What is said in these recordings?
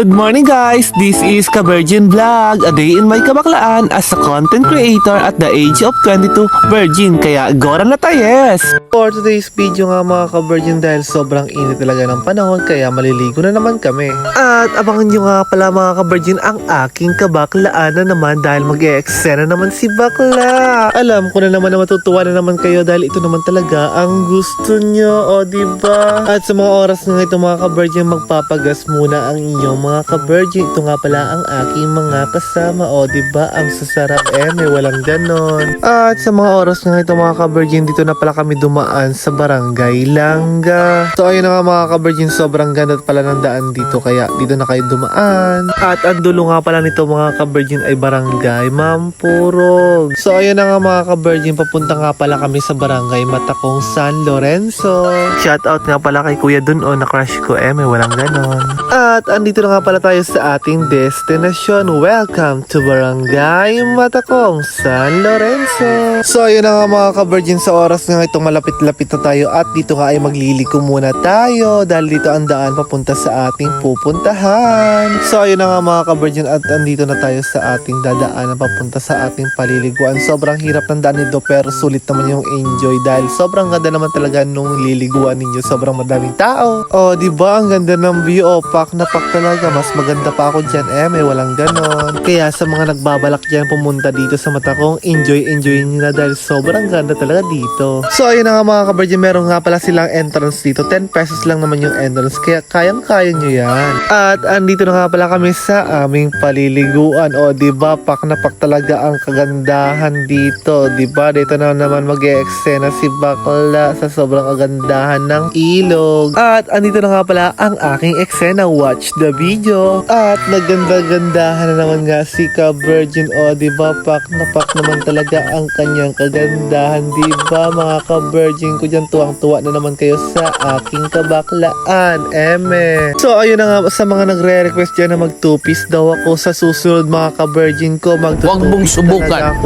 Good morning guys! This is Ka-Virgin Vlog, a day in my kabaklaan as a content creator at the age of 22 virgin, kaya gora na tayo, yes! For today's video nga mga Ka-Virgin, dahil sobrang init talaga ng panahon kaya maliligo na naman kami. At abangan nyo nga pala mga Ka-Virgin ang aking kabaklaan na naman dahil mag-e-eksena naman si bakla. Alam ko na naman na matutuwa na naman kayo dahil ito naman talaga ang gusto nyo, o diba? At sa mga oras nga ito mga Ka-Virgin, magpapagas muna ang inyong mga Ka-Virgin. Ito nga pala ang aking mga kasama, o diba? Ang sasarap may walang ganon. At sa mga oras nga ito mga Ka-Virgin, dito na pala kami dumaan sa Barangay Langga. So ayun na nga mga Ka-Virgin, sobrang ganda pala ng daan dito kaya dito na kayo dumaan. At ang dulo nga pala nito mga Ka-Virgin ay Barangay Mampurog. So ayun na nga mga Ka-Virgin, papunta nga pala kami sa Barangay Matakong San Lorenzo. Shoutout nga pala kay Kuya dun na crush ko may walang ganon. At andito na nga pala tayo sa ating destinasyon. Welcome to Barangay Matakong San Lorenzo. So ayun na nga mga Ka-Virgin, sa oras nga itong malapit-lapit na tayo at dito nga ay magliliko muna tayo dahil dito ang daan papunta sa ating pupuntahan. So ayun na nga mga Ka-Virgin, at andito na tayo sa ating dadaanan papunta sa ating paliliguan. Sobrang hirap ng daan nito pero sulit naman yung enjoy dahil sobrang ganda naman talaga nung liliguan ninyo. Sobrang madaming tao. O diba ang ganda ng view, pak na pak talaga. Mas maganda pa ako dyan may walang ganon. Kaya sa mga nagbabalak dyan pumunta dito sa Matakong, enjoy nyo na dahil sobrang ganda talaga dito. So ayun na nga mga Ka-Virgin, meron nga pala silang entrance dito. 10 pesos lang naman yung entrance kaya kayang-kaya nyo yan. At andito na nga pala kami sa aming paliliguan. O diba pak na pak talaga ang kagandahan dito. Diba dito na naman mag-e-eksena si bakla sa sobrang kagandahan ng ilog. At andito na nga pala ang aking eksena. Watch the video. At naganda-gandahan na naman nga si Ka-Virgin. O diba pak na pak naman talaga ang kanyang kagandahan. Diba mga Ka-Virgin ko dyan, tuwang-tuwa na naman kayo sa aking kabaklaan. So ayun na nga, sa mga nagre-request dyan na mag 2-piece daw ako sa susunod mga Ka-Virgin ko, Huwag mong subukan,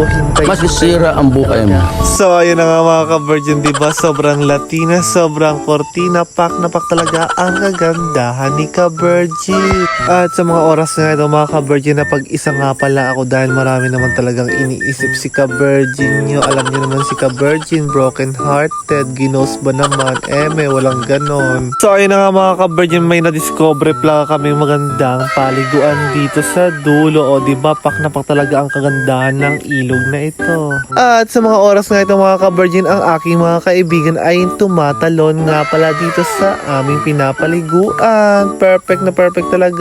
masisira ang buhay mo. So ayun na nga mga Ka-Virgin, diba sobrang Latina, sobrang Cortina, pak na pak talaga ang kagandahan ni Ka-Virgin. At sa mga oras nga ito mga Ka-Virgin, na pag-isa nga pala ako dahil marami naman talagang iniisip si Ka-Virgin nyo. Alam nyo naman si Ka-Virgin, broken hearted, ginos ba naman may walang ganon. So ayun na nga mga Ka-Virgin, may na-discover pala kaming magandang paliguan dito sa dulo, o diba pak na pak talaga ang kagandahan ng ilog na ito. At sa mga oras nga ito mga Ka-Virgin, ang aking mga kaibigan ay tumatalon nga pala dito sa aming pinapaliguan. Perfect na perfect talaga.